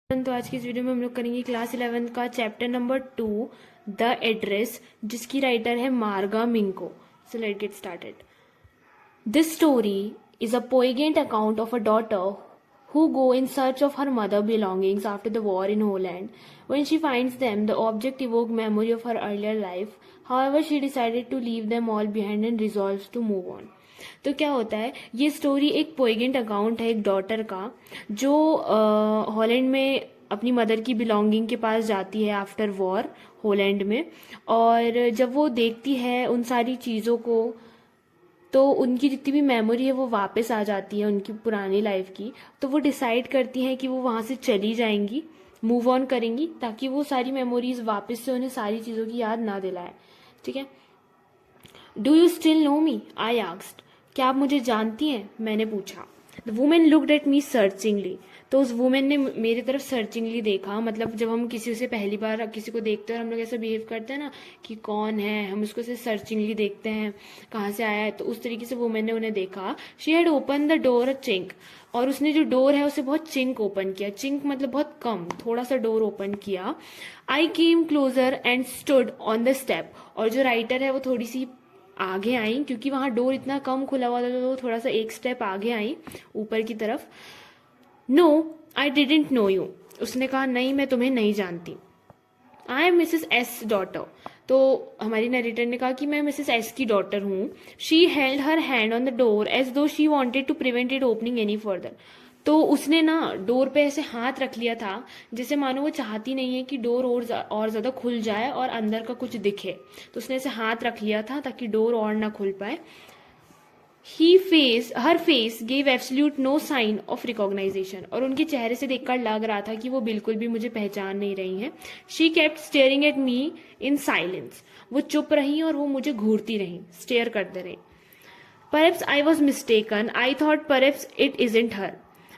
तो आज की इस वीडियो में हम लोग करेंगे क्लास 11 का चैप्टर नंबर 2 द एड्रेस, जिसकी राइटर है मार्गा मिंको। So let's get started. This story is a poignant account of a daughter who go in search of her mother belongings after the war in Holland. When she finds them, the object evoke memory of her earlier life. However, she decided to leave them all behind and resolves to move on. तो क्या होता है, ये story एक पोइगेंट account है एक daughter का जो हॉलैंड में अपनी मदर की बिलोंगिंग के पास जाती है आफ्टर वॉर होलैंड में। और जब वो देखती है उन सारी चीज़ों को तो उनकी जितनी भी मेमोरी है वो वापस आ जाती है उनकी पुरानी लाइफ की। तो वो डिसाइड करती हैं कि वो वहाँ से चली जाएंगी, मूव ऑन करेंगी, ताकि वो सारी मेमोरीज वापस से उन्हें सारी चीज़ों की याद ना दिलाए। ठीक है। Do you still know me, I asked. क्या आप मुझे जानती हैं, मैंने पूछा। The women looked at me searchingly. तो उस वुमेन ने मेरी तरफ सर्चिंगली देखा। मतलब जब हम किसी से पहली बार किसी को देखते हैं और हम लोग ऐसा बिहेव करते हैं ना कि कौन है, हम उसको से सर्चिंगली देखते हैं कहाँ से आया है, तो उस तरीके से वुमेन ने उन्हें देखा। She had open the door a chink. और उसने जो डोर है उसे बहुत चिंक ओपन किया। चिंक मतलब बहुत कम, थोड़ा सा डोर ओपन किया। I came closer and stood on the step. और जो राइटर है वो थोड़ी सी आगे आई, क्योंकि वहां डोर इतना कम खुला हुआ था तो थोड़ा सा एक स्टेप आगे आई ऊपर की तरफ। No I didn't know you. उसने कहा नहीं, मैं तुम्हें नहीं जानती। I am Mrs S daughter. तो हमारी नरेटर ने कहा कि मैं मिसेस एस की डॉटर हूँ। She held her hand on the door as though she wanted to prevent it opening any further. तो उसने ना डोर पे ऐसे हाथ रख लिया था जैसे मानो वो चाहती नहीं है कि डोर और ज्यादा खुल जाए और अंदर का कुछ दिखे। तो उसने ऐसे हाथ रख लिया था ताकि डोर और ना खुल पाए। Her face gave absolute no sign of recognisation. और उनके चेहरे से देखकर लग रहा था कि वो बिल्कुल भी मुझे पहचान नहीं रही हैं। She kept staring at me in silence. वो चुप रही और वो मुझे घूरती रही, स्टेयर करते रही। Perhaps I was mistaken, I thought perhaps it isn't her.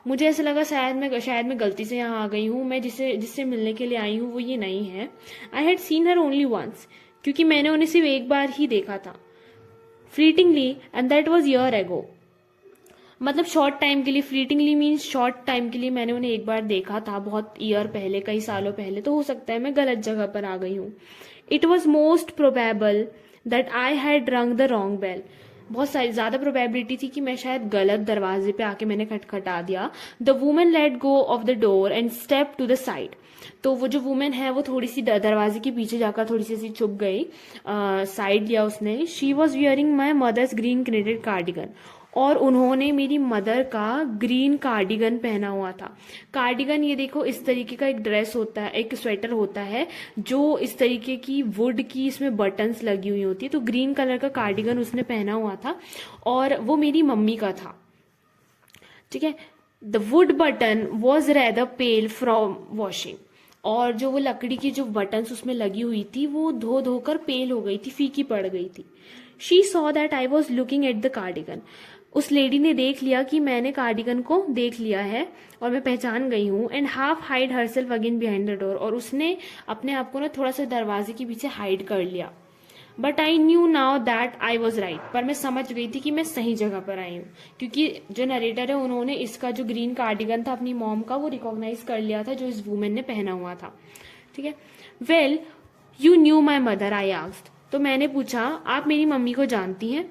मुझे ऐसा लगा शायद मैं गलती से यहाँ आ गई हूँ, मैं जिससे मिलने के लिए आई हूँ वो ये नहीं है। I had seen her only once, क्योंकि मैंने उन्हें सिर्फ एक बार ही देखा था। Fleetingly, and that was year ago. मतलब शॉर्ट टाइम के लिए, फ्लीटिंगली मीन्स शॉर्ट टाइम के लिए मैंने उन्हें एक बार देखा था, बहुत ईयर पहले, कई सालों पहले। तो हो सकता है मैं गलत जगह पर आ गई हूँ। It was most probable that I had रंग द रॉन्ग बेल। बहुत सारी ज्यादा प्रोबेबिलिटी थी कि मैं शायद गलत दरवाजे पे आके मैंने खटखटा दिया। The women let go of the door and step to the side. तो वो जो वुमेन है वो थोड़ी सी दरवाजे के पीछे जाकर थोड़ी सी छुप गई, साइड लिया उसने। She was wearing my mother's green knitted cardigan. और उन्होंने मेरी मदर का ग्रीन कार्डिगन पहना हुआ था। कार्डिगन ये देखो इस तरीके का एक ड्रेस होता है, एक स्वेटर होता है जो इस तरीके की वुड की इसमें बटन्स लगी हुई होती है। तो ग्रीन कलर का कार्डिगन उसने पहना हुआ था और वो मेरी मम्मी का था। ठीक है। The wood button was rather pale from washing. और जो वो लकड़ी की जो बटन्स उसमें लगी हुई थी वो धो धोकर पेल हो गई थी, फीकी पड़ गई थी। She saw that I was looking at the cardigan. उस लेडी ने देख लिया कि मैंने कार्डिगन को देख लिया है और मैं पहचान गई हूँ। And half hide herself again behind the door. और उसने अपने आप को ना थोड़ा सा दरवाजे के पीछे हाइड कर लिया। But I knew now that I was right. पर मैं समझ गई थी कि मैं सही जगह पर आई हूँ, क्योंकि जो नरेटर है उन्होंने इसका जो ग्रीन कार्डिगन था अपनी मॉम का वो रिकॉग्नाइज कर लिया था जो इस वुमेन ने पहना हुआ था। ठीक है। Well you knew my mother, I asked. तो मैंने पूछा आप मेरी मम्मी को जानती हैं।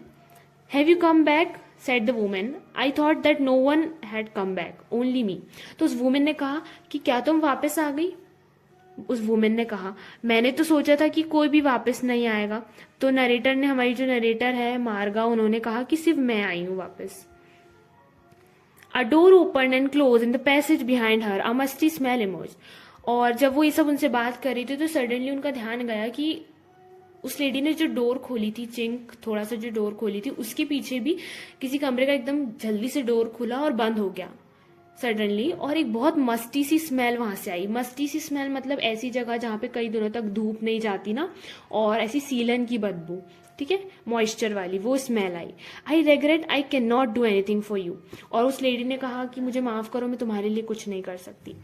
Have you come back, said the woman. I thought that no one had come back, only me. तो उस वुमेन ने कहा कि क्या तुम वापस आ गई। उस वुमेन ने कहा मैंने तो सोचा था कि कोई भी वापस नहीं आएगा। तो नरेटर ने, हमारी जो नरेटर है मार्गा, उन्होंने कहा कि सिर्फ मैं आई हूं वापस। A door opened and closed in the passage behind her. A musty smell emerged. और जब वो ये सब उनसे बात कर रही थी तो सडनली उनका ध्यान गया कि उस लेडी ने जो डोर खोली थी, चिंक थोड़ा सा जो डोर खोली थी, उसके पीछे भी किसी कमरे का एकदम जल्दी से डोर खुला और बंद हो गया सडनली। और एक बहुत मस्टी सी स्मेल वहां से आई। मस्टी सी स्मेल मतलब ऐसी जगह जहां पे कई दिनों तक धूप नहीं जाती ना, और ऐसी सीलन की बदबू, ठीक है, मॉइस्चर वाली, वो smell I. I regret I can not do anything for you. और उस लेडी ने कहा कि मुझे माफ करो, मैं तुम्हारे लिए कुछ नहीं कर सकती।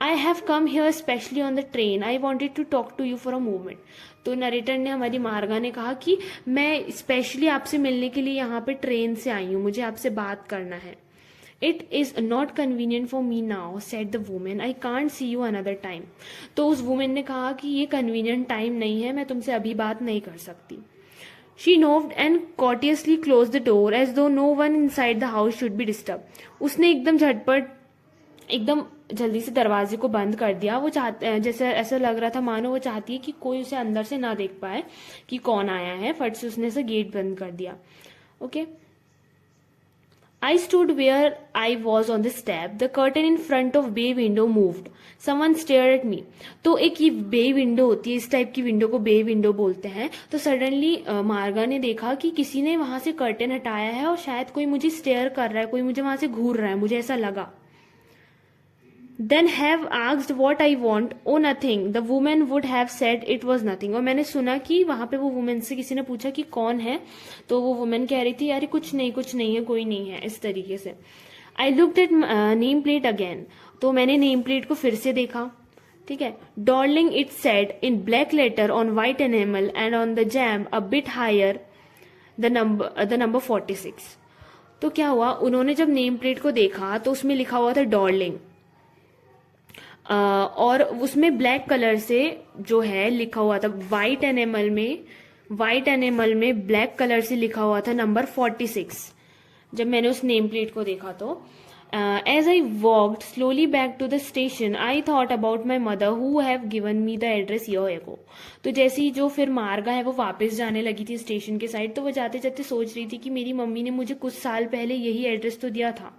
I have come here specially on the train, I wanted to talk to you for a moment. तो नरेटर ने, हमारी मार्गा ने कहा कि मैं स्पेशली आपसे मिलने के लिए यहाँ पे ट्रेन से आई हूँ, मुझे आपसे बात करना है। It is not convenient for me now said the women, I can't see you another time. तो उस वुमेन ने कहा कि ये कन्वीनियंट टाइम नहीं है, मैं तुमसे अभी बात नहीं कर सकती। She nodded and cautiously close the door as though no one inside the house should be disturb. उसने एकदम झटपट एकदम जल्दी से दरवाजे को बंद कर दिया। वो चाहते जैसे ऐसा लग रहा था मानो वो चाहती है कि कोई उसे अंदर से ना देख पाए कि कौन आया है। फट से उसने से गेट बंद कर दिया। Okay, I stood where I was on the step. The curtain in front of bay window moved. Someone stared at me. तो एक ये बे विंडो होती है, इस टाइप की विंडो को बे विंडो बोलते हैं। तो सडनली मार्गा ने देखा कि किसी ने वहां से कर्टेन हटाया है और शायद कोई मुझे स्टेयर कर रहा है, कोई मुझे वहां से घूर रहा है, मुझे ऐसा लगा। Then have asked what I want. Oh nothing. The woman would have said it was nothing. और मैंने सुना कि वहां पे वो वुमेन से किसी ने पूछा कि कौन है, तो वो वुमेन कह रही थी यार कुछ नहीं है, कोई नहीं है, इस तरीके से। I looked at name plate again. तो मैंने नेम प्लेट को फिर से देखा। ठीक है, Darling it said in black letter on white enamel and on the jamb a bit higher the number 46. तो क्या हुआ, उन्होंने जब नेम प्लेट को देखा तो उसमें लिखा हुआ था डॉर्लिंग, और उसमें ब्लैक कलर से जो है लिखा हुआ था वाइट एनिमल में ब्लैक कलर से लिखा हुआ था नंबर 46। जब मैंने उस नेम प्लेट को देखा तो as I walked slowly back to the station I thought about my mother who have given me the address year ago. तो जैसे ही जो फिर मार्गा है वो वापस जाने लगी थी स्टेशन के साइड, तो वो जाते जाते सोच रही थी कि मेरी मम्मी ने मुझे कुछ साल पहले यही एड्रेस तो दिया था।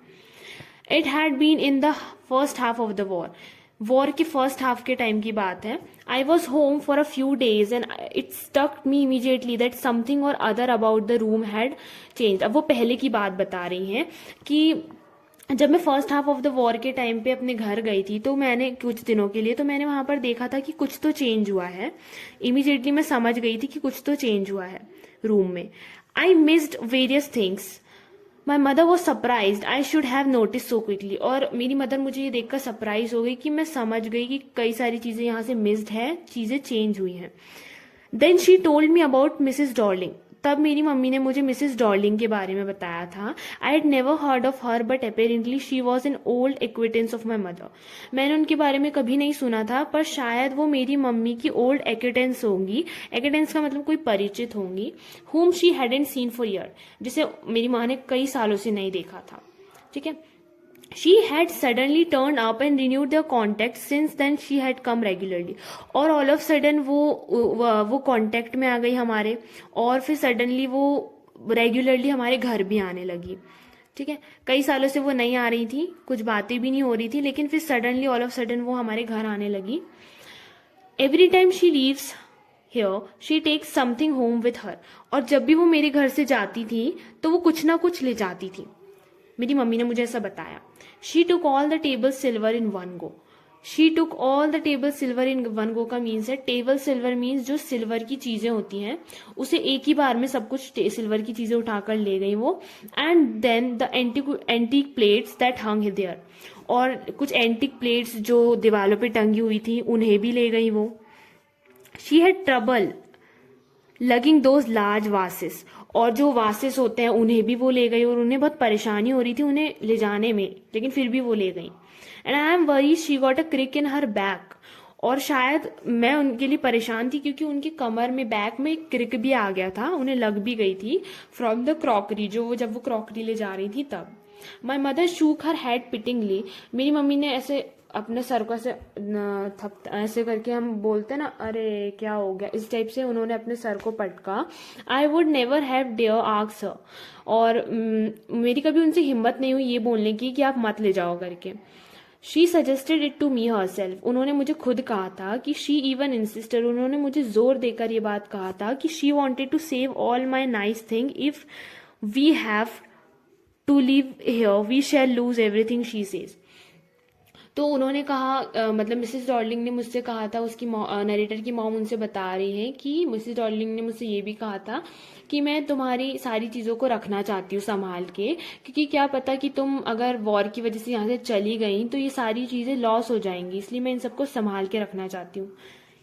It had been in the first half of the war के फर्स्ट हाफ के टाइम की बात है। I was home for a few days and it struck me immediately that something or other about the room had change. अब वो पहले की बात बता रही हैं कि जब मैं first half of the war के टाइम पे अपने घर गई थी तो मैंने कुछ दिनों के लिए, तो मैंने वहां पर देखा था कि कुछ तो चेंज हुआ है। इमीजिएटली मैं समझ गई थी कि कुछ तो चेंज हुआ है रूम में। I missed various things. My mother was surprise I should have notice so quickly. और मेरी मदर मुझे ये देखकर सरप्राइज हो गई कि मैं समझ गई कि कई सारी चीजें यहाँ से मिस्ड है, चीजें चेंज हुई हैं। Then she told me about Mrs Darling. तब मेरी मम्मी ने मुझे मिसेस डॉर्लिंग के बारे में बताया था। I had never heard of her but apparently she was an old acquaintance of my mother. मैंने उनके बारे में कभी नहीं सुना था, पर शायद वो मेरी मम्मी की ओल्ड एक्विटेंस होंगी। एक्विटेंस का मतलब कोई परिचित होंगी। Whom she hadn't seen for year, जिसे मेरी माँ ने कई सालों से नहीं देखा था। ठीक है, she had suddenly turned up and renewed their contact. Since then she had come regularly. और all of sudden वो कांटेक्ट में आ गई हमारे, और फिर सडनली वो रेगुलरली हमारे घर भी आने लगी। ठीक है, कई सालों से वो नहीं आ रही थी, कुछ बातें भी नहीं हो रही थी, लेकिन फिर सडनली ऑल ऑफ सडन वो हमारे घर आने लगी। Every time she leaves here she takes something home with her. और जब भी वो मेरे घर से जाती थी तो वो कुछ ना कुछ ले जाती थी। मेरी मम्मी ने मुझे ऐसा बताया। She took all the table silver in one go. She took all the table silver in one go का मीन्स है, टेबल सिल्वर मीन्स जो सिल्वर की चीजें होती हैं उसे एक ही बार में सब कुछ सिल्वर की चीजें उठाकर ले गई वो। And then the antique plates that hung there. और कुछ एंटीक प्लेट्स जो दीवारों पे टंगी हुई थी उन्हें भी ले गई वो। She had trouble logging those large vases. और जो वासेस होते हैं उन्हें भी वो ले गई, और उन्हें बहुत परेशानी हो रही थी उन्हें ले जाने में, लेकिन फिर भी वो ले गई। And I am worry she got a crick in her back. और शायद मैं उनके लिए परेशान थी क्योंकि उनके कमर में बैक में एक क्रिक भी आ गया था, उन्हें लग भी गई थी फ्रॉम द क्रॉकरी, जब वो क्रॉकरी ले जा रही थी तब। My mother shook her head pityingly. मेरी मम्मी ने ऐसे अपने सर को ऐसे करके, हम बोलते ना अरे क्या हो गया, इस टाइप से उन्होंने अपने सर को पटका। I would never have dare ask her. और मेरी कभी उनसे हिम्मत नहीं हुई ये बोलने की कि आप मत ले जाओ करके। She suggested it to me herself. उन्होंने मुझे खुद कहा था कि शी इवन इंसिस्टेड। उन्होंने मुझे जोर देकर ये बात कहा था कि she wanted to save all my nice thing. If we have to live here we shall lose everything she says. तो उन्होंने कहा मतलब मिसेस डॉर्लिंग ने मुझसे कहा था, उसकी नरेटर की मॉम उनसे बता रही है कि मिसेस डॉर्लिंग ने मुझसे ये भी कहा था कि मैं तुम्हारी सारी चीज़ों को रखना चाहती हूँ संभाल के, क्योंकि क्या पता कि तुम अगर वॉर की वजह से यहाँ से चली गई तो ये सारी चीज़ें लॉस हो जाएंगी, इसलिए मैं इन सबको संभाल के रखना चाहती हूँ,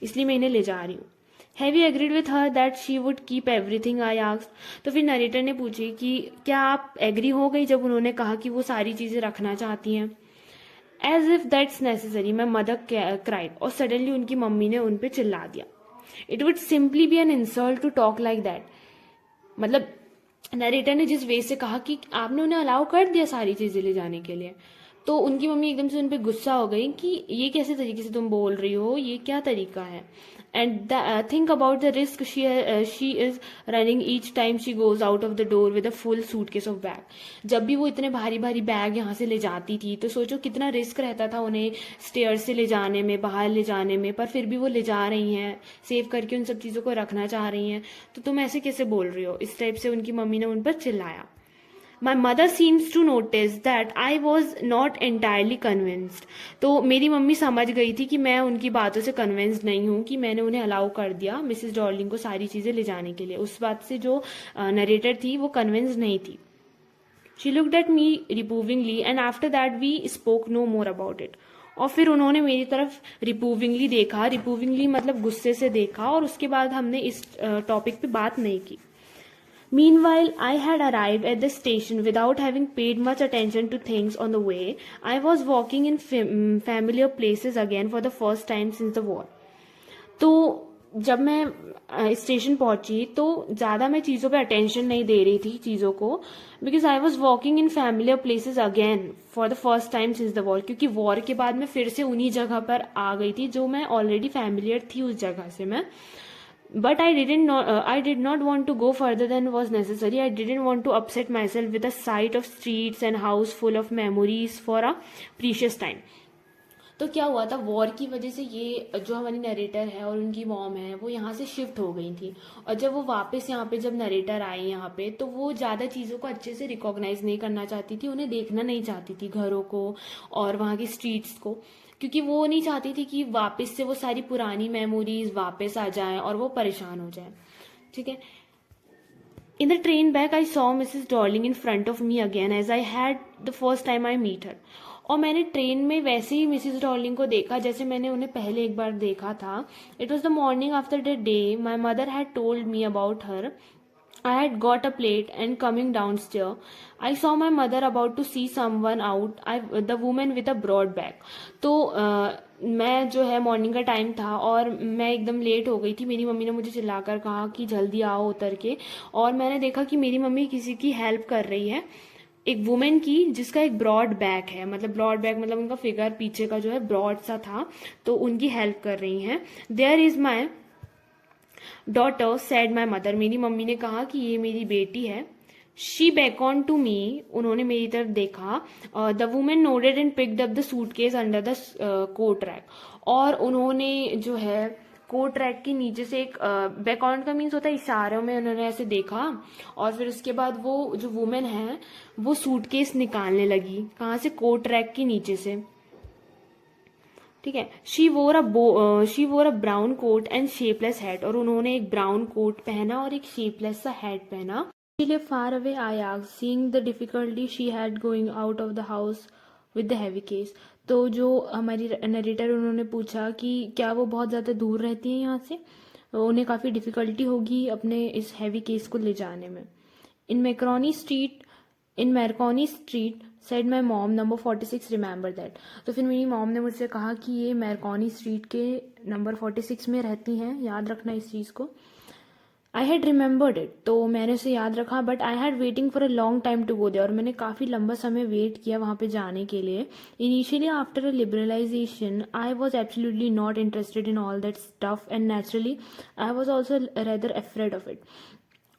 इसलिए मैं इन्हें ले जा रही हूँ। Have you agreed with her that she would keep everything I asked. तो फिर नरेटर ने पूछी कि क्या आप एग्री हो गई जब उन्होंने कहा कि वो सारी चीज़ें रखना चाहती हैं। As if that's necessary, my mother cried, और सडनली उनकी मम्मी ने उन पे चिल्ला दिया। It would simply be an insult to talk like that. मतलब नरेटर ने जिस वे से कहा कि आपने उन्हें अलाउ कर दिया सारी चीजें ले जाने के लिए, तो उनकी मम्मी एकदम से उन पर गुस्सा हो गई कि ये कैसे तरीके से तुम बोल रही हो, ये क्या तरीका है। And think about the risk she is running each time she goes out of the door with a full suitcase of bag. जब भी वो इतने भारी भारी बैग यहाँ से ले जाती थी तो सोचो कितना रिस्क रहता था उन्हें स्टेयर से ले जाने में, बाहर ले जाने में, पर फिर भी वो ले जा रही हैं, सेव करके उन सब चीज़ों को रखना चाह रही हैं। तो तुम ऐसे कैसे बोल रही हो, इस टाइप से उनकी मम्मी ने उन पर चिल्लाया। My mother seems to notice that I was not entirely convinced। तो मेरी मम्मी समझ गई थी कि मैं उनकी बातों से कन्विंस्ड नहीं हूँ कि मैंने उन्हें अलाउ कर दिया मिसेस डॉर्लिंग को सारी चीज़ें ले जाने के लिए। उस बात से जो नरेटर थी वो कन्विंस्ड नहीं थी। She looked at me reprovingly and after that we spoke no more about it। और फिर उन्होंने मेरी तरफ रिपूविंगली देखा, रिपूविंगली मतलब गुस्से से देखा, और उसके बाद हमने इस टॉपिक पे बात नहीं की। Meanwhile, I had arrived at the station without having paid much attention to things on the way. I was walking in familiar places again for the first time since the war। तो जब मैं station पहुंची तो ज़्यादा मैं चीज़ों pay attention नहीं दे रही थी चीज़ों को, because I was walking in familiar places again for the first time since the war. क्योंकि वॉर के बाद मैं फिर से उन्हीं जगह पर आ गई थी जो मैं ऑलरेडी फैमिलियर थी उस जगह से मैं। But I did not want to go further than was necessary। I didn't want to upset myself with the sight of streets and house full of memories for a precious time। तो क्या हुआ था, war की वजह से ये जो हमारी नरेटर है और उनकी मॉम है वो यहाँ से शिफ्ट हो गई थी, और जब वो वापस यहाँ पे जब नरेटर आई यहाँ पे तो वो ज़्यादा चीज़ों को अच्छे से रिकॉग्नाइज नहीं करना चाहती थी, उन्हें देखना नहीं चाहती थी घरों को और वहाँ की स्ट्रीट्स को, क्योंकि वो नहीं चाहती थी कि वापस से वो सारी पुरानी मेमोरीज वापस आ जाएं और वो परेशान हो जाए। ठीक है। In the train back, I saw Mrs. Darling in front of me again as I had the first time I meet her। और मैंने ट्रेन में वैसे ही मिसेस डॉर्लिंग को देखा जैसे मैंने उन्हें पहले एक बार देखा था। It was the morning after the day my mother had told me about her. I had got a plate and coming downstairs, I saw my mother about to see someone out, the woman with a broad bag। तो मैं जो है morning का time था और मैं एकदम late हो गई थी। मेरी मम्मी ने मुझे चिल्लाकर कहा कि जल्दी आओ उतर के, और मैंने देखा कि मेरी मम्मी किसी की हेल्प कर रही है, एक वुमेन की जिसका एक ब्रॉड बैक है। मतलब ब्रॉड बैक मतलब उनका फिगर पीछे का जो है ब्रॉड सा था, तो उनकी हेल्प कर रही हैं। There is my daughter said my mother. मेरी मम्मी ने कहा कि ये मेरी बेटी है। शी beckoned टू मी, उन्होंने मेरी तरफ देखा। The women nodded and picked up the suitcase under the coat rack. और उन्होंने जो है कोट रैक के नीचे से एक बैकॉन्ड का मीन्स होता है इशारों में, उन्होंने ऐसे देखा, और फिर उसके बाद वो जो वुमेन है वो सूटकेस निकालने लगी। कहाँ से? कोट रैक के नीचे से। ठीक है। She wore a brown coat and shapeless hat. और उन्होंने एक ब्राउन कोट पहना और एक शेपलेस सा हैट पहना। She lived far away, I asked, seeing the difficulty she had going out of the house with the heavy case। तो जो हमारी नरेटर उन्होंने पूछा कि क्या वो बहुत ज़्यादा दूर रहती हैं यहाँ से, उन्हें काफ़ी डिफ़िकल्टी होगी अपने इस हैवी केस को ले जाने में। In Marconi street said my mom number 46 remember that. तो फिर मेरी मॉम ने मुझसे कहा कि ये मैरकॉनी स्ट्रीट के नंबर 46 में रहती हैं, याद रखना इस चीज़ को। आई हैड रिमेंबर्ड इट, तो मैंने उसे याद रखा। But I had waiting for a long time to go there. और मैंने काफ़ी लंबा समय वेट किया वहाँ पे जाने के लिए। Initially after a liberalization I was absolutely not interested in all that stuff and naturally I was also rather afraid of it.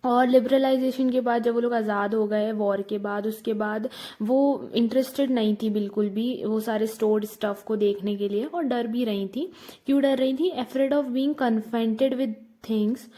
और लिबरलाइजेशन के बाद जब वो लोग आज़ाद हो गए वॉर के बाद, उसके बाद वो इंटरेस्टेड नहीं थी बिल्कुल भी वो सारे स्टोर्ड स्टफ को देखने के लिए, और डर भी रही थी। क्यों डर रही थी? Afraid of being confronted with things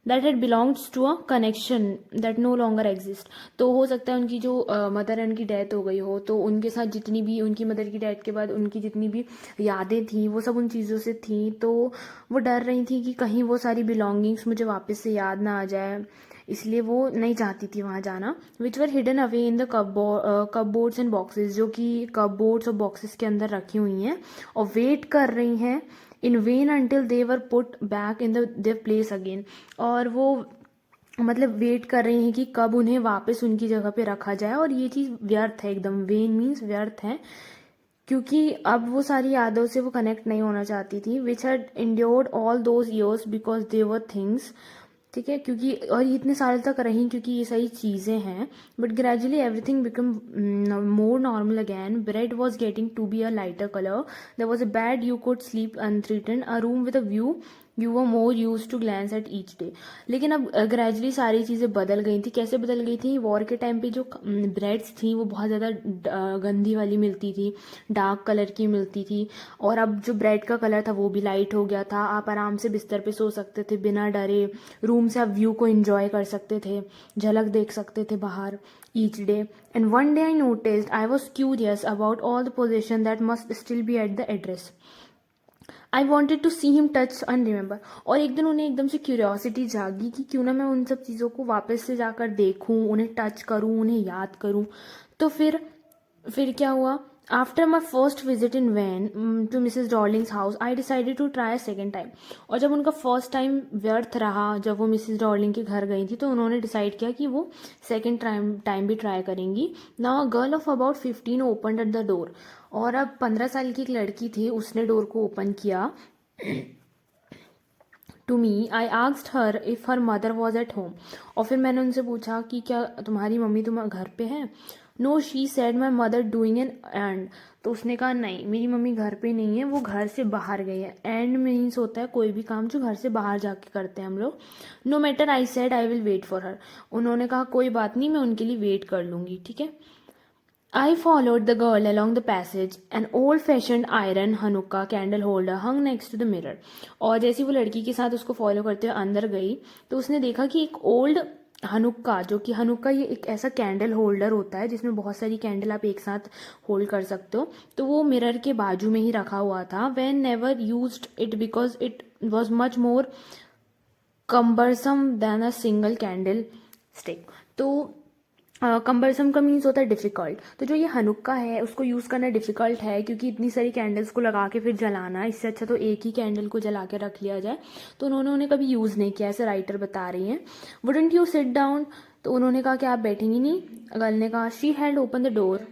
that had belongs to a connection that no longer exist. तो हो सकता है उनकी जो मदर है उनकी डेथ हो गई हो, तो उनके साथ जितनी भी उनकी मदर की डेथ के बाद उनकी जितनी भी यादें थी वो सब उन चीज़ों से थी। तो वो डर रही थी कि कहीं वो सारी बिलोंगिंग्स मुझे वापस से याद ना आ जाए, इसलिए वो नहीं चाहती थी वहाँ जाना। Which were hidden away in the cupboards and boxes, जो कि कपबोर्ड्स और बॉक्सेस के अंदर रखी हुई हैं और वेट कर रही हैं in vain until they were put back in their place again. और वो मतलब वेट कर रही हैं कि कब उन्हें वापस उनकी जगह पे रखा जाए, और ये चीज़ व्यर्थ है एकदम। वेन मीन्स व्यर्थ है, क्योंकि अब वो सारी यादों से वो कनेक्ट नहीं होना चाहती थी। Which had endured all those years because they were things, ठीक है, क्योंकि और ये इतने साल तक रही क्योंकि ये सही चीज़ें हैं। But gradually everything become more normal again. Bread was getting to be a lighter colour, there was a bed you could sleep unthreatened, a room with a view you were more used to glance at each day. लेकिन अब gradually सारी चीज़ें बदल गई थी। कैसे बदल गई थी? वॉर के टाइम पे जो ब्रेड्स थी वो बहुत ज़्यादा गंदी वाली मिलती थी, डार्क कलर की मिलती थी। और अब जो ब्रेड का कलर था वो भी लाइट हो गया था। आप आराम से बिस्तर पे सो सकते थे बिना डरे। रूम से आप व्यू को एंजॉय कर सकते थे, झलक देख सकते थे बाहर each day. And one day I noticed I was curious about all the position that must still be at the address. I wanted to see him touch and remember. और एक दिन उन्हें एकदम से क्यूरियोसिटी जागी कि क्यों ना मैं उन सब चीज़ों को वापस से जाकर देखूं, उन्हें टच करूं, उन्हें याद करूं। तो फिर क्या हुआ? After my first visit in vain to Mrs Dorling's house I decided to try second time. और जब उनका फर्स्ट टाइम व्यर्थ रहा, जब वो मिसेज डॉर्लिंग के घर गई थी, तो उन्होंने डिसाइड किया कि वो सेकेंड टाइम भी ट्राई करेंगी। Now a girl of about 15 open at the door. और अब 15 साल की एक लड़की थी, उसने डोर को ओपन किया to me. I asked her if her mother was at home. और फिर मैंने उनसे पूछा कि क्या तुम्हारी मम्मी तुम्हारे घर पे है? No, she said my mother doing an end. तो उसने कहा नहीं, मेरी मम्मी घर पे नहीं है, वो घर से बाहर गई है। एंड मीन्स होता है कोई भी काम जो घर से बाहर जाके करते हैं हम लोग। No matter, I said I will wait for her. उन्होंने कहा कोई बात नहीं, मैं उनके लिए वेट कर लूँगी, ठीक है। I followed the girl along the passage. An old-fashioned iron Hanukkah candle holder hung next to the mirror. और जैसी वो लड़की के साथ उसको फॉलो करते हुए अंदर गई, तो उसने देखा कि एक ओल्ड हनुक्का, जो कि हनुक्का ये एक ऐसा कैंडल होल्डर होता है जिसमें बहुत सारी कैंडल आप एक साथ होल्ड कर सकते हो, तो वो मिरर के बाजू में ही रखा हुआ था। When never used it because it was much more cumbersome than a single candle stick. तो कम्बरसम का मीन्स होता है डिफ़िकल्ट। तो जो ये हनुक्का है उसको यूज़ करना डिफ़िकल्ट है, क्योंकि इतनी सारी कैंडल्स को लगा के फिर जलाना, इससे अच्छा तो एक ही कैंडल को जला के रख लिया जाए। तो उन्होंने उन्हें कभी यूज़ नहीं किया, ऐसे राइटर बता रही हैं। Wouldn't you sit down? तो उन्होंने कहा कि आप बैठेंगी नहीं? गर्ल ने कहा she had open the door.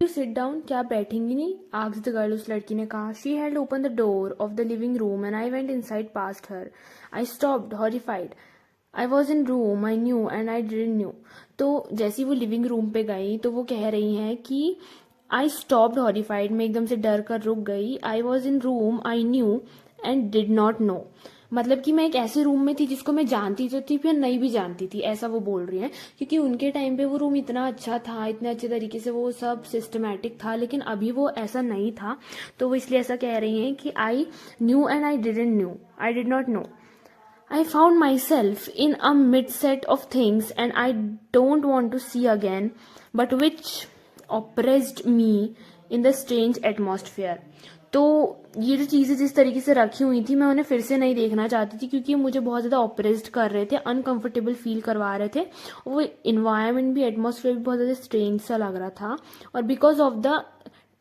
You sit down, क्या आप बैठेंगी नहीं? आस्क्ड द गर्ल, उस लड़की ने कहा। She had open the door of the living room and I went inside past her. I stopped horrified. I was in room I knew and I didn't knew. तो जैसी वो living room पे गई तो वो कह रही हैं कि आई स्टॉप्ड हॉरिफाइड, मैं एकदम से डर कर रुक गई। I was in room I knew and did not know. मतलब कि मैं एक ऐसे रूम में थी जिसको मैं जानती तो थी फिर नहीं भी जानती थी, ऐसा वो बोल रही हैं। क्योंकि उनके टाइम पे वो रूम इतना अच्छा था, इतने अच्छे तरीके से वो सब सिस्टमैटिक था, लेकिन अभी वो ऐसा नहीं था। तो वो इसलिए ऐसा कह रही हैं कि I knew and I didn't knew, I did not know. I found myself in a mid-set of things and I don't want to see again, but which oppressed me in the strange atmosphere. तो ये जो चीज़ें जिस तरीके से रखी हुई थी मैं उन्हें फिर से नहीं देखना चाहती थी, क्योंकि मुझे बहुत ज़्यादा ऑपरेस्ड कर रहे थे, अनकंफर्टेबल फील करवा रहे थे। वो इन्वायरमेंट भी, एटमॉस्फेयर भी बहुत ज़्यादा स्ट्रेंज सा लग रहा था। और because of the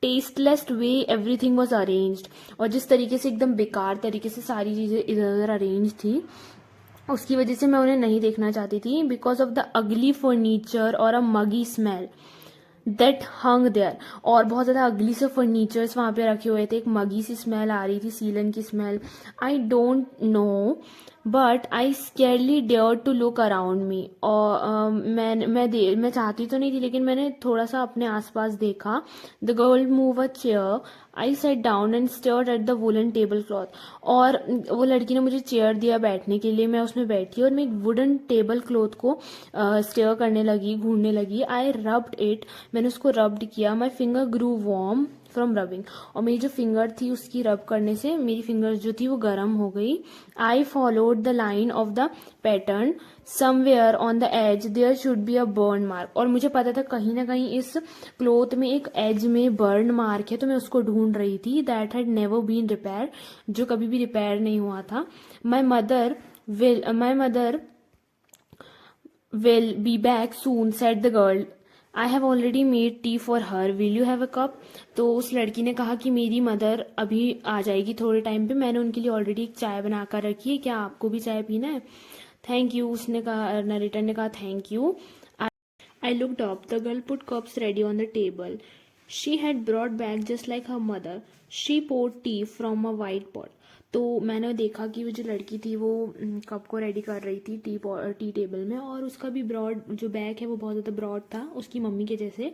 tasteless way everything was arranged, और जिस तरीके से एकदम बेकार तरीके से सारी चीज़ें इधर उधर अरेंज थी, उसकी वजह से मैं उन्हें नहीं देखना चाहती थी। Because of the ugly furniture और अ मगी स्मेल दैट हंग देयर। और बहुत ज़्यादा अगली से फर्नीचर्स वहाँ पे रखे हुए थे, एक मगी सी स्मेल आ रही थी, सीलन की smell. I don't know but I scarcely dare to look around me. और मैं चाहती तो नहीं थी, लेकिन मैंने थोड़ा सा अपने आसपास देखा। The girl move a chair, I set down and stared at the woollen table cloth. और वो लड़की ने मुझे चेयर दिया बैठने के लिए, मैं उसमें बैठी और मैं एक वुडन टेबल क्लॉथ को स्टेयर करने लगी, घूरने लगी। आई रब्ड इट, मैंने उसको रब्ड किया। My finger grew warm from rubbing, और मेरी जो फिंगर थी उसकी रब करने से मेरी फिंगर जो थी वो गर्म हो गई। I followed the line of the pattern, somewhere on the edge there should be a burn mark. और मुझे पता था कहीं ना कहीं इस क्लोथ में एक एज में बर्न मार्क है, तो मैं उसको ढूंढ रही थी। That had never been repair, जो कभी भी रिपेयर नहीं हुआ था। My mother will be back soon, said the girl I have already made tea for her, will you have a cup? तो उस लड़की ने कहा कि मेरी मदर अभी आ जाएगी थोड़े टाइम पे, मैंने उनके लिए ऑलरेडी एक चाय बना कर रखी है, क्या आपको भी चाय पीना है? थैंक यू, उसने कहा, नरेटर ने कहा thank you. I looked up. The girl put cups ready on the table. She had brought back just like her mother. She poured tea from a white pot. तो मैंने देखा कि वो जो लड़की थी वो कप को रेडी कर रही थी टी टेबल में, और उसका भी ब्रॉड जो बैग है वो बहुत ज़्यादा ब्रॉड था उसकी मम्मी के जैसे,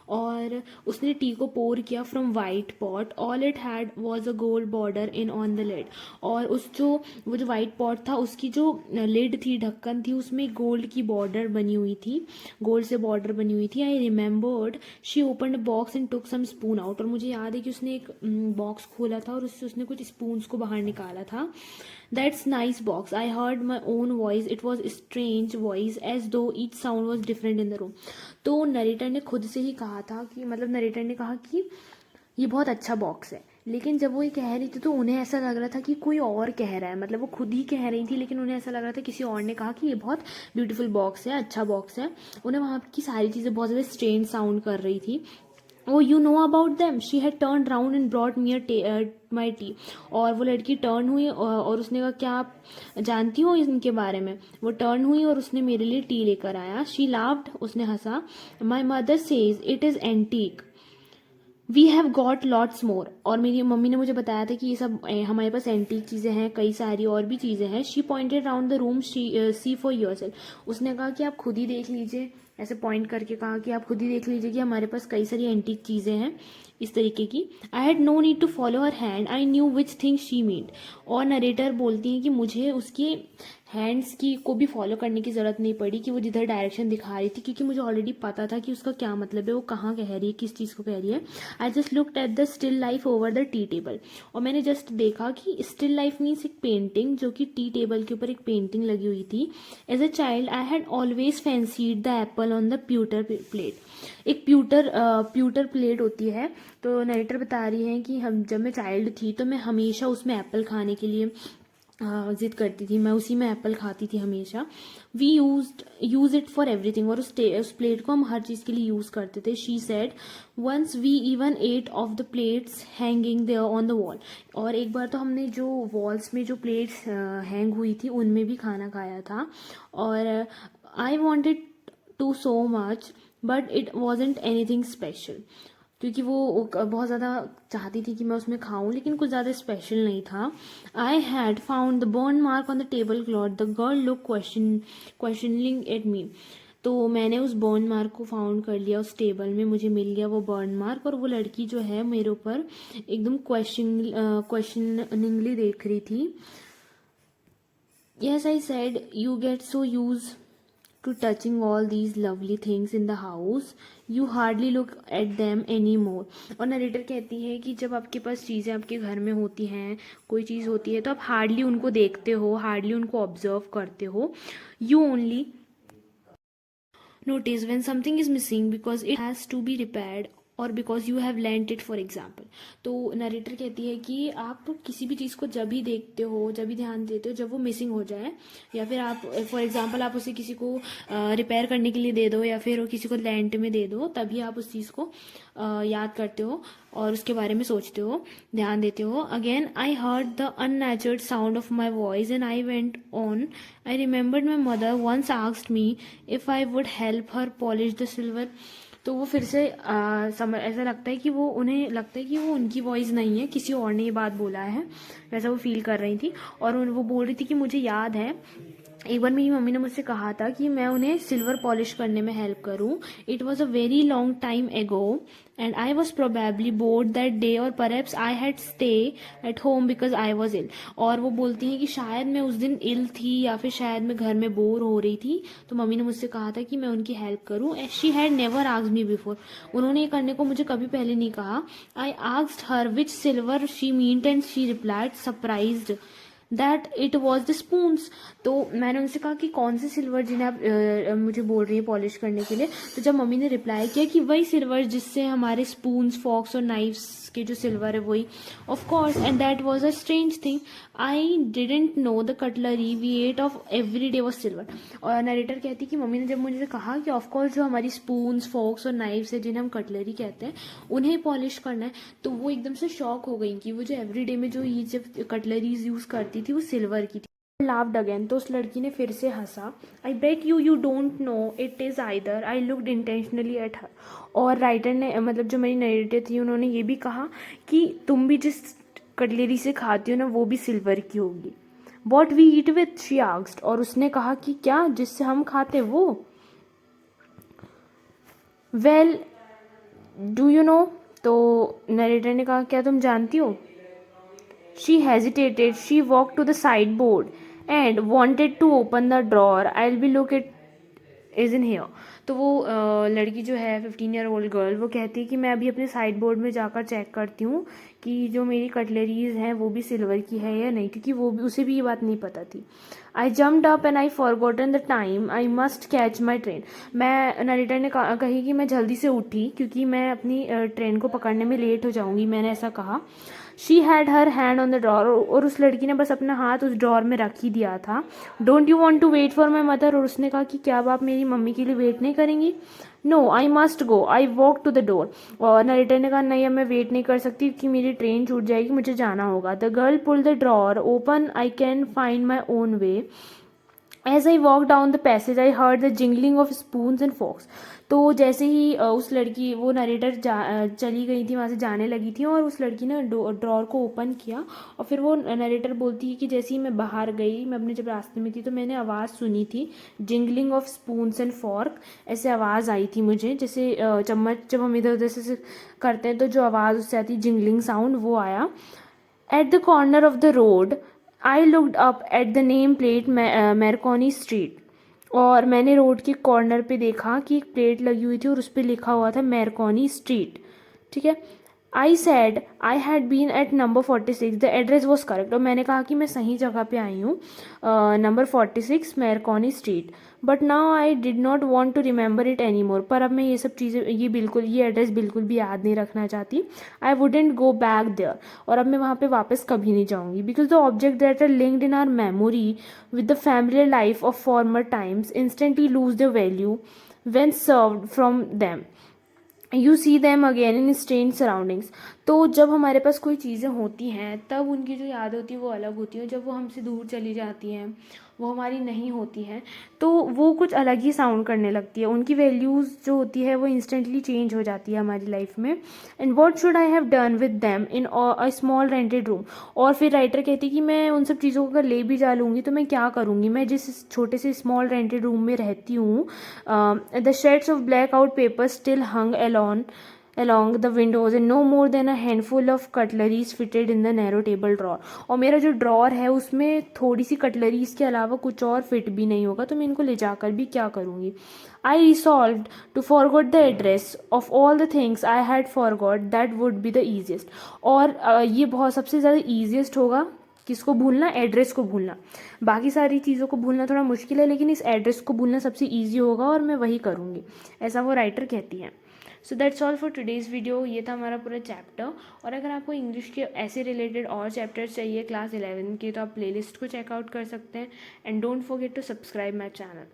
और उसने टी को पोर किया from white pot. All it had was a gold border in on the lid. और वो जो वाइट पॉट था उसकी जो लिड थी, ढक्कन थी, उसमें गोल्ड की बॉर्डर बनी हुई थी, गोल्ड से बॉर्डर बनी हुई थी. I remembered she opened box and took some spoon out. और मुझे याद है कि उसने एक बॉक्स खोला था और उससे उसने कुछ स्पून्स को बाहर निकाला था. That's nice box. I heard my own voice. It was strange voice as though each sound was different in the room. तो नरेटर ने खुद से ही कहा था कि, मतलब नरेटर ने कहा कि ये बहुत अच्छा बॉक्स है, लेकिन जब वो ये कह रही थी तो उन्हें ऐसा लग रहा था कि कोई और कह रहा है, मतलब वो खुद ही कह रही थी लेकिन उन्हें ऐसा लग रहा था किसी और ने कहा कि ये बहुत ब्यूटीफुल बॉक्स है, अच्छा बॉक्स है. उन्हें वहाँ की सारी चीज़ें बहुत ज़्यादा स्ट्रेंज साउंड कर रही थी. Oh you know about them. She had turn round and brought me my tea. और वो लड़की टर्न हुई और उसने कहा क्या आप जानती हो इनके बारे में? वो टर्न हुई और उसने मेरे लिए टी लेकर आया. शी लाफ्ड, उसने हंसा. My mother says it is antique. We have got lots more. और मेरी मम्मी ने मुझे बताया था कि ये सब हमारे पास एंटीक चीज़ें हैं, कई सारी और भी चीज़ें हैं. She pointed round the room. See for your self. उसने कहा कि आप खुद ही देख लीजिए, ऐसे पॉइंट करके कहा कि आप खुद ही देख लीजिए कि हमारे पास कई सारी एंटीक चीज़ें हैं इस तरीके की. I had no need to follow her hand. I knew which thing she meant. और नरेटर बोलती हैं कि मुझे उसकी हैंड्स की को भी फॉलो करने की ज़रूरत नहीं पड़ी कि वो जिधर डायरेक्शन दिखा रही थी, क्योंकि मुझे ऑलरेडी पता था कि उसका क्या मतलब है, वो कहाँ कह रही है, किस चीज़ को कह रही है. I just looked at the still life over the tea table. और मैंने जस्ट देखा कि स्टिल लाइफ मीन्स एक पेंटिंग, जो कि टी टेबल के ऊपर एक पेंटिंग लगी हुई थी. As a child I had always fancied the apple on the pewter plate. एक प्यूटर प्लेट होती है. तो नरेटर बता रही हैं कि हम जब मैं चाइल्ड थी तो मैं हमेशा उसमें एप्पल खाने के लिए जिद करती थी, मैं उसी में एप्पल खाती थी हमेशा. We use it for everything. और उस प्लेट को हम हर चीज़ के लिए यूज़ करते थे. She said once we even ate off the plates hanging there on the wall. और एक बार तो हमने जो वॉल्स में जो प्लेट्स हैंग हुई थी उनमें भी खाना खाया था. और I wanted to so much but it wasn't anything special. क्योंकि वो बहुत ज़्यादा चाहती थी कि मैं उसमें खाऊं, लेकिन कुछ ज़्यादा स्पेशल नहीं था. I had found the burn mark on the table cloth. The girl look questioning at me. तो मैंने उस बर्न मार्क को फाउंड कर लिया उस टेबल में, मुझे मिल गया वो बर्न मार्क. और वो लड़की जो है मेरे ऊपर एकदम क्वेश्चनिंगली देख रही थी. Yes, I said, you get so used to touching all these lovely things in the house, you hardly look at them anymore. और नरेटर कहती है कि जब आपके पास चीज़ें आपके घर में होती हैं, कोई चीज़ होती है, तो आप हार्डली उनको देखते हो, हार्डली उनको ऑब्जर्व करते हो. You only notice when something is missing because it has to be repaired और because you have learned it for example. तो नरेटर कहती है कि आप किसी भी चीज़ को जब भी देखते हो, जब भी ध्यान देते हो, जब वो मिसिंग हो जाए, या फिर आप फॉर एग्जाम्पल आप उसे किसी को रिपेयर करने के लिए दे दो, या फिर किसी को रेंट में दे दो, तभी आप उस चीज़ को याद करते हो और उसके बारे में सोचते हो, ध्यान देते हो. Again I heard the unnatural sound of my voice and I went on. I remembered my mother once asked me if I would help her polish the silver. तो वो फिर से ऐसा लगता है कि वो, उन्हें लगता है कि वो उनकी वॉइस नहीं है, किसी और ने ये बात बोला है, वैसा वो फील कर रही थी. और वो बोल रही थी कि मुझे याद है एक बार मेरी मम्मी ने मुझसे कहा था कि मैं उन्हें सिल्वर पॉलिश करने में हेल्प करूं. It was a very long time ago and I was probably bored that day और perhaps I had stay at home because I was ill. और वो बोलती हैं कि शायद मैं उस दिन इल थी या फिर शायद मैं घर में बोर हो रही थी, तो मम्मी ने मुझसे कहा था कि मैं उनकी हेल्प करूं. She had never asked me before. उन्होंने ये करने को मुझे कभी पहले नहीं कहा. आई asked her which silver she meant and she replied surprised that it was the spoons. तो मैंने उनसे कहा कि कौन से सिल्वर जिन्हें आप मुझे बोल रही है पॉलिश करने के लिए। तो जब मम्मी ने रिप्लाई किया कि वही सिल्वर जिससे हमारे स्पून्स फॉक्स और नाइफ्स के जो सिल्वर है वही। Of course, and that was a strange thing, I didn't know the cutlery we ate of every day was silver. और नरेटर कहती कि मम्मी ने जब मुझे कहा कि ऑफकोर्स जो हमारी स्पून्स फॉक्स और नाइफ्स है जिन्हें हम कटलरी कहते हैं उन्हें पॉलिश करना है, तो वो एकदम से शॉक हो गई कि वो जो एवरीडे में जो ये जब कटलरीज यूज करती थी वो सिल्वर की थी। Laughed again. तो उस लड़की ने फिर से हंसा। I bet you don't know it is either, I looked intentionally at her. और राइटर ने मतलब जो मेरी नरेटर थी उन्होंने ये भी कहा कि तुम भी जिस कटलरी से खाती हो ना वो भी सिल्वर की होगी। What we eat with, she asked. और उसने कहा कि क्या जिससे हम खाते वो। Well do you know. तो नरेटर ने कहा क्या तुम जानती हो। She hesitated, she walk to the side board and wanted to open the drawer, I will be look it is in here. तो वो लड़की जो है 15 ईयर ओल्ड गर्ल वो कहती है कि मैं अभी अपने साइड बोर्ड में जाकर चेक करती हूँ कि जो मेरी कटलरीज हैं वो भी सिल्वर की है या नहीं, क्योंकि वो भी उसे भी ये बात नहीं पता थी। आई jumped up and I forgotten the time, I must catch my train. मैं नरेटर ने कही कि मैं जल्दी से उठी क्योंकि मैं अपनी ट्रेन को पकड़ने में लेट हो जाऊंगी, मैंने ऐसा कहा। She had her hand on the drawer. और उस लड़की ने बस अपना हाथ उस ड्रॉर में रख ही दिया था। Don't you want to wait for my mother. और उसने कहा कि क्या अब आप मेरी मम्मी के लिए वेट नहीं करेंगी। No I must go, I walk to the door. और नरेटर ने कहा नहीं अब मैं वेट नहीं कर सकती क्योंकि मेरी ट्रेन छूट जाएगी, मुझे जाना होगा। The girl pull the drawer open, I can find my own way. As I walk down the passage I heard the jingling of spoons and forks. तो जैसे ही उस लड़की वो नरेटर चली गई थी वहाँ से जाने लगी थी और उस लड़की ने ड्रॉर को ओपन किया और फिर वो नरेटर बोलती है कि जैसे ही मैं बाहर गई, मैं अपने जब रास्ते में थी तो मैंने आवाज़ सुनी थी jingling of spoons and fork. ऐसे आवाज़ आई थी मुझे जैसे चम्मच जब हम इधर उधर से करते हैं तो जो आवाज़ उससे आती जिंगलिंग साउंड वो आया। At the corner of the road, I looked up at the name plate Marconi street. और मैंने रोड के कॉर्नर पे देखा कि एक प्लेट लगी हुई थी और उस पर लिखा हुआ था मैरकोनी स्ट्रीट। ठीक है। I said I had been at number 46, the address was correct. और मैंने कहा कि मैं सही जगह पे आई हूँ, number 46 Marconi street. But now I did not want to remember it any more. पर अब मैं ये सब चीज़ें ये एड्रेस बिल्कुल भी याद नहीं रखना चाहती। I wouldn't go back there. और अब मैं वहाँ पे वापस कभी नहीं जाऊँगी। Because the object that are linked in our memory with the familiar life of former times instantly lose the value when served from them. You see them again in strange surroundings. तो जब हमारे पास कोई चीज़ें होती हैं तब उनकी जो याद होती है वो अलग होती है, जब वो हमसे दूर चली जाती हैं वो हमारी नहीं होती हैं तो वो कुछ अलग ही साउंड करने लगती है, उनकी वैल्यूज़ जो होती है वो इंस्टेंटली चेंज हो जाती है हमारी लाइफ में। And what should I have done with them in a small rented room. और फिर राइटर कहती है कि मैं उन सब चीज़ों को अगर ले भी जा लूँगी तो मैं क्या करूँगी, मैं जिस छोटे से स्मॉल रेंटेड रूम में रहती हूँ। The shades of black out paper still hung along the windows and no more than a handful of cutleries fitted in the narrow table drawer। और मेरा जो ड्रॉर है उसमें थोड़ी सी कटलरीज के अलावा कुछ और फिट भी नहीं होगा तो मैं इनको ले जाकर भी क्या करूँगी। I resolved to forget the address of all the things I had forgot, that would be the easiest। और ये बहुत सबसे ज़्यादा ईजिएस्ट होगा किसको भूलना, एड्रेस को भूलना। बाकी सारी चीज़ों को भूलना थोड़ा मुश्किल है लेकिन इस एड्रेस को भूलना सबसे ईजी होगा और मैं वही करूँगी, ऐसा वो राइटर कहती हैं। So that's all for today's video. ये था हमारा पूरा चैप्टर। और अगर आपको इंग्लिश के ऐसे रिलेटेड और चैप्टर्स चाहिए क्लास 11 के तो आप प्लेलिस्ट को चेकआउट कर सकते हैं। And don't forget to subscribe my channel.